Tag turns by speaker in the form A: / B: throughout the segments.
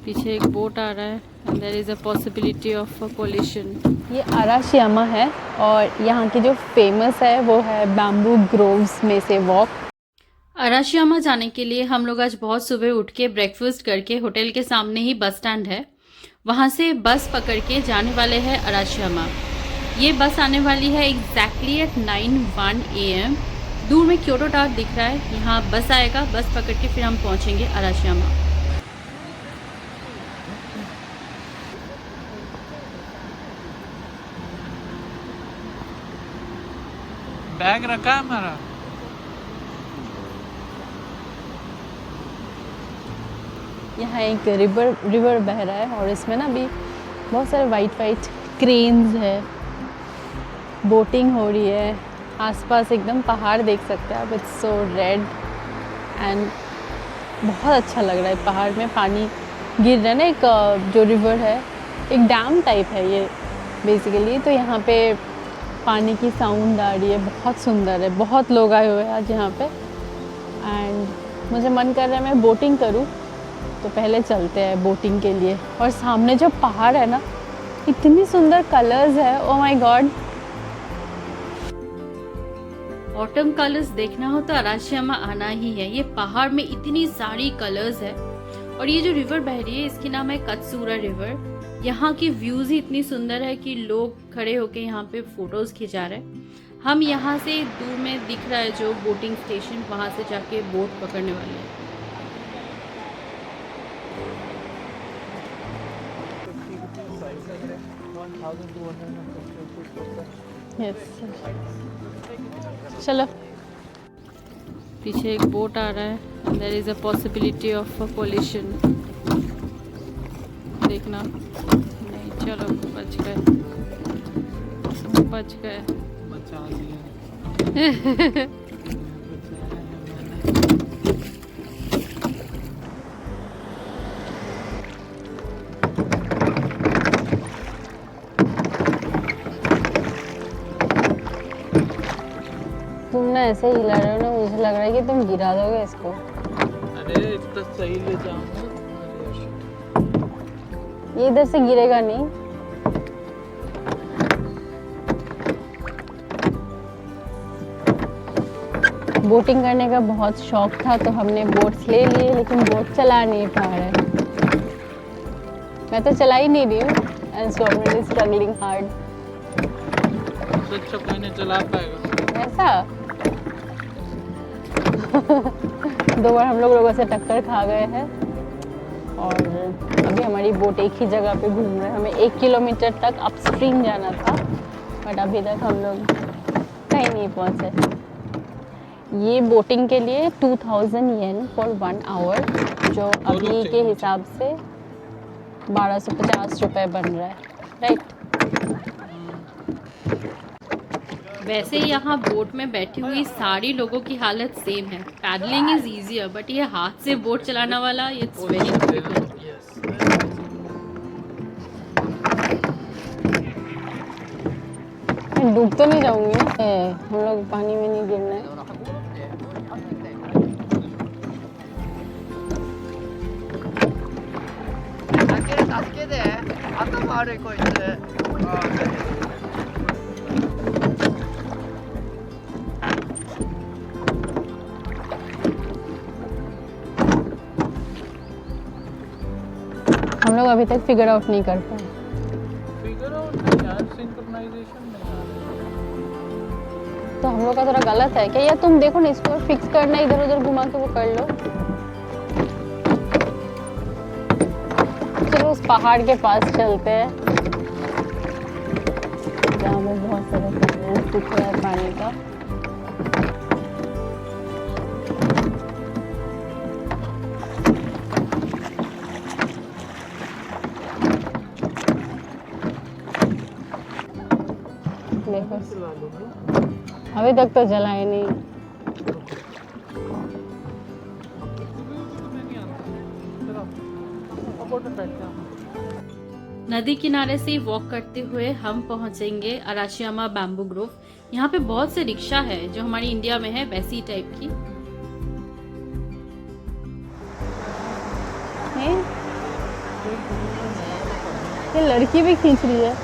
A: पीछे एक बोट आ रहा है and there is a possibility of pollution.
B: ये अराशियामा है और यहाँ की जो फेमस है वो है बैम्बू ग्रोव्स में से वॉक।
A: अराशियामा जाने के लिए हम लोग आज बहुत सुबह उठ के ब्रेकफास्ट करके होटल के सामने ही बस स्टैंड है, वहाँ से बस पकड़ के जाने वाले हैं अराशियामा। ये बस आने वाली है एग्जैक्टली एट 9:01 AM। दूर में क्योटो टावर दिख रहा है, यहाँ बस आएगा, बस पकड़ के फिर हम पहुँचेंगे अराशियामा।
C: बैग रखा है हमारा।
B: यहाँ एक रिवर बह रहा है और इसमें ना अभी बहुत सारे वाइट क्रेन्स है, बोटिंग हो रही है। आसपास एकदम पहाड़ देख सकते हैं आप, इट्स सो रेड एंड बहुत अच्छा लग रहा है। पहाड़ में पानी गिर रहा है ना, एक जो रिवर है एक डैम टाइप है ये बेसिकली, तो यहाँ पे पानी की साउंड आ रही है, बहुत सुंदर है। बहुत लोग आए हुए हैं आज यहाँ पे एंड मुझे मन कर रहा है मैं बोटिंग करूँ, तो पहले चलते हैं बोटिंग के लिए। और सामने जो पहाड़ है ना, इतनी सुंदर कलर्स है, oh my God.
A: Autumn colours देखना हो तो अराशियामा आना ही है। ये पहाड़ में इतनी सारी कलर्स है और ये जो रिवर बह रही है इसकी नाम है कत्सूरा रिवर। यहाँ की व्यूज ही इतनी सुंदर है कि लोग खड़े होके यहाँ पे फोटोज खिंचा रहे हैं। हम यहाँ से दूर में दिख रहा है जो बोटिंग स्टेशन, वहाँ से जाके बोट पकड़ने वाले हैं।
B: यस, चलो।
A: पीछे एक बोट आ रहा है and there is a possibility of pollution. देखना नहीं, चलो बच गए।
C: बचा लिया।
B: तुम ना ऐसे हिला रहे हो ना, मुझे लग रहा है कि तुम गिरा दोगे इसको।
C: अरे इतना सही ले जाऊंगा।
B: ये इधर से गिरेगा नहीं। बोटिंग करने का बहुत शौक था तो हमने बोट्स ले लिए, लेकिन बोट चला नहीं पा रहे। मैं तो चला ही नहीं रही हूँ एंड सो स्ट्रगलिंग हार्ड।
C: अच्छा कोई नहीं चला पाएगा
B: ऐसा दो बार हम लोगों से टक्कर खा गए हैं और अभी हमारी बोट एक ही जगह पे घूम रहे हैं। हमें 1 किलोमीटर तक अपस्ट्रीम जाना था बट अभी तक हम लोग कहीं नहीं पहुंचे। ये बोटिंग के लिए 2000 येन फॉर 1 आवर, जो अभी के हिसाब से 1250 रुपये बन रहा है, राइट।
A: वैसे यहाँ बोट में बैठी हुई सारी लोगों की हालत सेम है। पैडलिंग इज इजियर बट ये हाथ से बोट चलाना वाला इट्स वेरी डिफिकल्ट।
B: मैं डूब तो नहीं जाऊंगी ना, हम लोग पानी में नहीं गिरना है। हम लोग अभी तक फिगर आउट नहीं कर पाए।
C: फिगर आउट नहीं यार, सिंक्रोनाइजेशन नहीं आ रहा।
B: तो हम लोग का थोड़ा गलत है क्या? या तुम देखो ना, इसको फिक्स करना, इधर उधर घुमा के वो कर लो। चलो उस पहाड़ के पास चलते हैं जहाँ पे बहुत सारे कलर्स दिख रहा है पानी का। देखो अभी तक तो जला ही नहीं।
A: नदी किनारे से वॉक करते हुए हम पहुंचेंगे अराशियामा बैम्बू ग्रोव। यहाँ पे बहुत से रिक्शा है जो हमारी इंडिया में है वैसी टाइप की।
B: ये लड़की भी खींच रही है।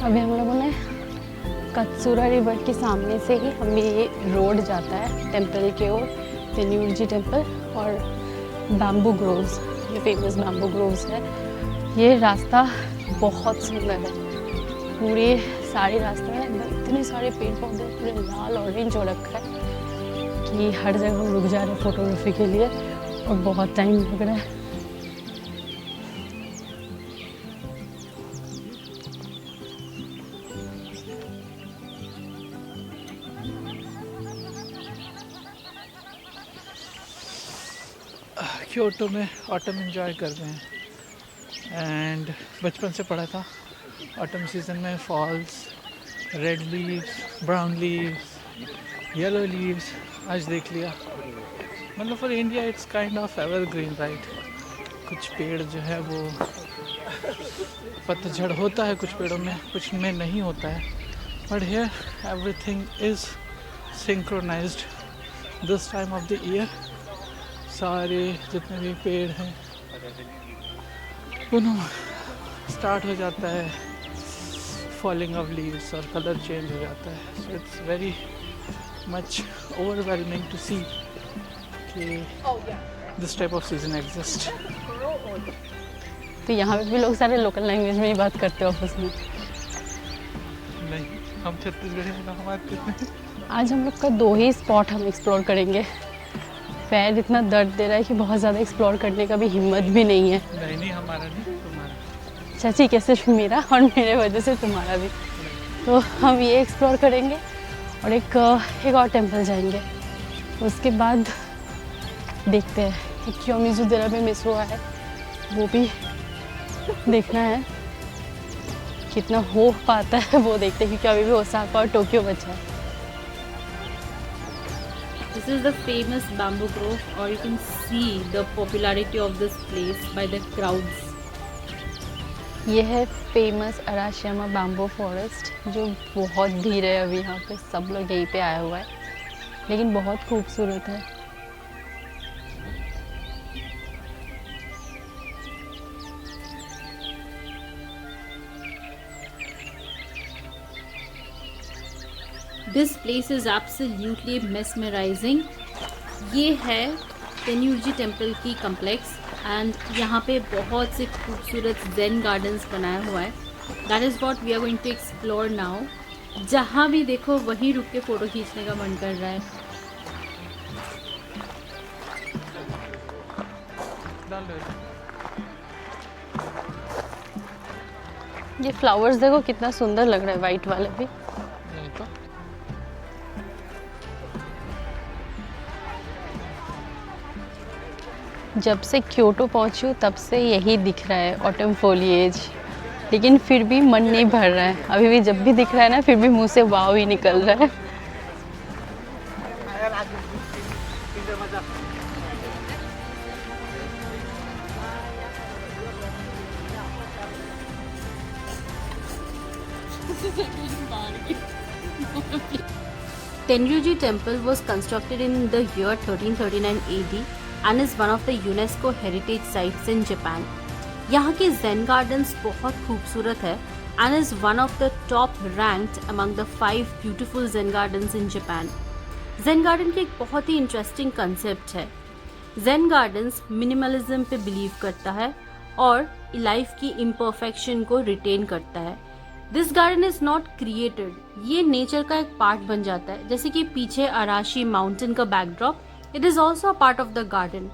B: अभी हम लोगों ने कत्सूरा रिवर के सामने से ही हमें ये रोड जाता है टेंपल के ओर, तेन्यूरजी टेंपल और बैम्बू ग्रोव्स, ये फेमस बैम्बू ग्रोव्स है। ये रास्ता बहुत सुंदर है, पूरे सारे रास्ते में इतने सारे पेड़ पौधे पूरे लाल ऑरेंज हो रखा है कि हर जगह हम रुक जा रहे हैं फोटोग्राफी के लिए और बहुत टाइम लग रहा है।
C: क्योटो में ऑटम एंजॉय कर रहे हैं एंड बचपन से पढ़ा था ऑटम सीजन में falls, red leaves, brown leaves, yellow leaves, आज देख लिया। मतलब for India it's kind of evergreen right. कुछ पेड़ जो है वो पतझड़ होता है कुछ पेड़ों में, कुछ में नहीं होता है, but here everything is synchronised this time of the year. सारे जितने भी पेड़ हैं उन्होंने स्टार्ट हो जाता है फॉलिंग ऑफ लीव्स और कलर चेंज हो जाता है। So it's very much overwhelming to see कि this type of season exist.
B: तो यहाँ पे भी लोग सारे लोकल लैंग्वेज में ही बात करते हैं ऑफिस में।
C: नहीं, हम छत्तीसगढ़ी में कहाँ बात करते हैं।
B: आज हम लोग का 2 ही स्पॉट हम एक्सप्लोर करेंगे। पैर इतना दर्द दे रहा है कि बहुत ज़्यादा एक्सप्लोर करने का भी हिम्मत भी नहीं है।
C: नहीं हमारा नहीं, तुम्हारा।
B: चाची के सिर्फ मेरा और मेरे वजह से तुम्हारा भी। तो हम ये एक्सप्लोर करेंगे और एक और टेंपल जाएंगे। उसके बाद देखते हैं एक क्योमिज़ु-देरा में मिस हुआ है, वो भी देखना है कितना हो पाता है, वो देखते हैं क्योंकि अभी भी ओसाका और टोक्यो बचा है।
A: This is the famous bamboo grove, or you can see the popularity of this place by the crowds.
B: ये है फेमस अराशियामा बैम्बू फॉरेस्ट, जो बहुत भीड़ है अभी यहाँ पे, सब लोग यहीं पे आया हुआ है, लेकिन बहुत खूबसूरत है।
A: This place is absolutely mesmerizing. ये है तेन्यूरजी टेम्पल की कम्प्लेक्स एंड यहाँ पे बहुत से खूबसूरत ज़ेन गार्डन्स बनाया हुआ है। That is what we are going to explore now. जहाँ भी देखो वहीं रुक के फ़ोटो खींचने का मन कर रहा है।
B: ये फ्लावर्स देखो कितना सुंदर लग रहा है, वाइट वाले भी।
C: नहीं तो
B: जब से क्योटो पहुंची हूँ तब से यही दिख रहा है ऑटम फोलिएज, लेकिन फिर भी मन नहीं भर रहा है। अभी भी जब भी दिख रहा है ना, फिर भी मुंह से वाव ही निकल रहा है।
A: Tenryuji Temple was constructed in the year 1339 AD and is one of the UNESCO heritage sites in Japan. यहाँ के zen gardens बहुत खूबसूरत है and is one of the top ranked among the 5 beautiful zen gardens in Japan. Zen garden की एक बहुत ही interesting concept है। Zen gardens minimalism पे बिलीव करता है और लाइफ की इम्परफेक्शन को रिटेन करता है। This garden is not created, ये नेचर का एक पार्ट बन जाता है। जैसे कि पीछे अराशी माउंटेन का backdrop, it is also a part of the garden.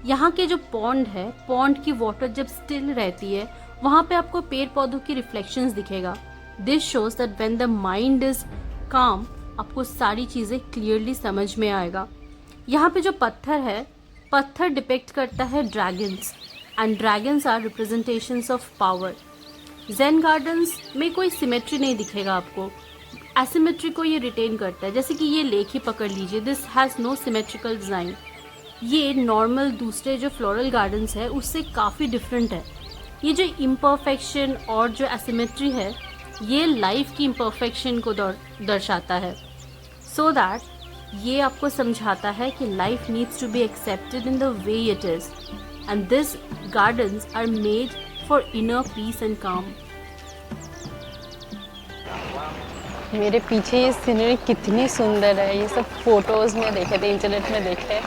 A: यहाँ के जो पॉन्ड है, पॉन्ड की वाटर जब स्टिल रहती है, वहाँ पे आपको पेड़ पौधों की रिफ्लेक्शंस दिखेगा। This shows that when the mind is काम, आपको सारी चीजें क्लियरली समझ में आएगा। यहाँ पे जो पत्थर है पत्थर डिपिक्ट करता है dragons and dragons are representations of power. Zen gardens में कोई सिमेट्री नहीं दिखेगा आपको, एसिमेट्री को ये रिटेन करता है। जैसे कि ये लेक ही पकड़ लीजिए, this has no symmetrical design. ये नॉर्मल दूसरे जो फ्लोरल गार्डन्स है उससे काफ़ी डिफरेंट है। ये जो इम्परफेक्शन और जो एसिमेट्री है ये लाइफ की इम्परफेक्शन को दर्शाता है, सो दैट ये आपको समझाता है कि life needs to be accepted in the way it is and this gardens are made for inner peace and calm.
B: मेरे पीछे ये सीनरी कितनी सुंदर है, ये सब फोटोज़ में देखे थे, इंटरनेट में देखे,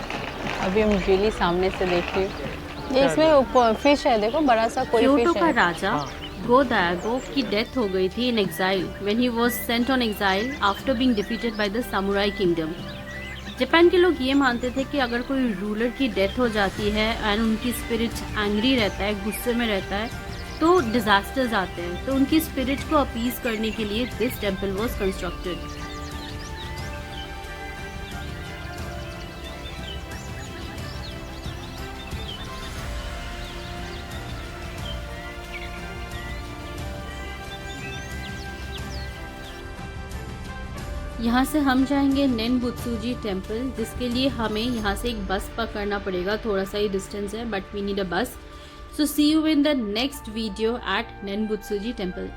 B: अभी हम रियली सामने से देख रही हूँ। ये इसमें फिश है, देखो बड़ा सा कोई
A: क्योटो
B: फिश
A: का
B: है।
A: राजा गोदायागो की डेथ हो गई थी इन exile when he was sent on exile after being defeated by the samurai kingdom. Japan के लोग ये मानते थे कि अगर कोई रूलर की डेथ हो जाती है एंड उनकी स्पिरिट एंग्री रहता है, गुस्से में रहता है, तो डिजास्टर्स आते हैं। तो उनकी स्पिरिट को अपीज करने के लिए दिस टेम्पल वाज कंस्ट्रक्टेड। यहाँ से हम जाएंगे नेनबुत्सुजी टेम्पल, जिसके लिए हमें यहाँ से एक बस पकड़ना पड़ेगा। थोड़ा सा ही डिस्टेंस है but we need a bus. So see you in the next video at Nenbutsuji temple.